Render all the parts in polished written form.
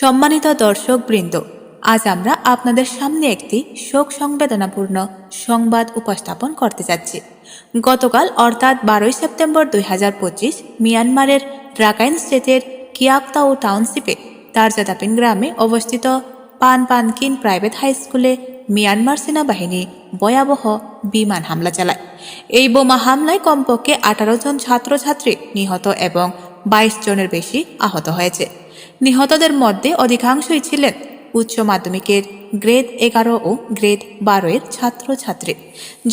সম্মানিত দর্শকবৃন্দ, আজ আমরা আপনাদের সামনে একটি শোক সংবেদনাপূর্ণ সংবাদ উপস্থাপন করতে যাচ্ছি। গতকাল অর্থাৎ 12 সেপ্টেম্বর 2025 মিয়ানমারের রাখাইন স্টেটের কিয়াকতাও টাউনশিপে তারজাদাপিন গ্রামে অবস্থিত পানপানকিন প্রাইভেট হাই স্কুলে মিয়ানমার সেনাবাহিনী ভয়াবহ বিমান হামলা চালায়। এই বোমা হামলায় কমপক্ষে 18 জন ছাত্রছাত্রী নিহত এবং 22 জনের বেশি আহত হয়েছে। নিহতদের মধ্যে অধিকাংশই ছিলেন উচ্চ মাধ্যমিকের গ্রেড 11 ও গ্রেড 12 এর ছাত্রছাত্রী,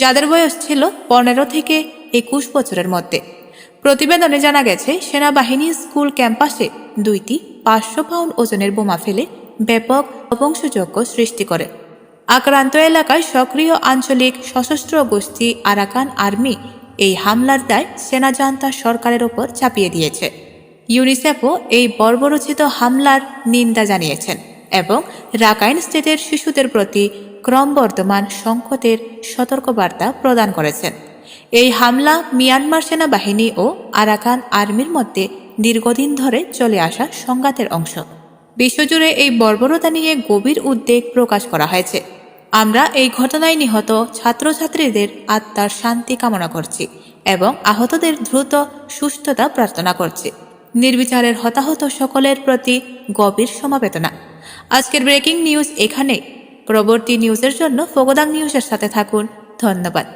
যাদের বয়স ছিল 15 থেকে 21 বছরের মধ্যে। প্রতিবেদনে জানা গেছে, সেনাবাহিনী স্কুল ক্যাম্পাসে 2টি 500 পাউন্ড ওজনের বোমা ফেলে ব্যাপক ধ্বংসযজ্ঞ সৃষ্টি করে। আক্রান্ত এলাকায় সক্রিয় আঞ্চলিক সশস্ত্র গোষ্ঠী আরাকান আর্মি এই হামলার দায় সেনা জান্তা সরকারের ওপর চাপিয়ে দিয়েছে। ইউনিসেফও এই বর্বরোচিত হামলার নিন্দা জানিয়েছেন এবং রাখাইন স্টেটের শিশুদের প্রতি ক্রমবর্ধমান সংকটের সতর্কবার্তা প্রদান করেছেন। এই হামলা মিয়ানমার সেনাবাহিনী ও আরাকান আর্মির মধ্যে দীর্ঘদিন ধরে চলে আসা সংঘাতের অংশ। বিশ্বজুড়ে এই বর্বরতা নিয়ে গভীর উদ্বেগ প্রকাশ করা হয়েছে। আমরা এই ঘটনায় নিহত ছাত্রছাত্রীদের আত্মার শান্তি কামনা করছি এবং আহতদের দ্রুত সুস্থতা প্রার্থনা করছি। নির্বিচারের হতাহত সকলের প্রতি গভীর সমবেদনা। আজকের ব্রেকিং নিউজ এখানে। পরবর্তী নিউজের জন্য ফোগদাং নিউজের সাথে থাকুন। ধন্যবাদ।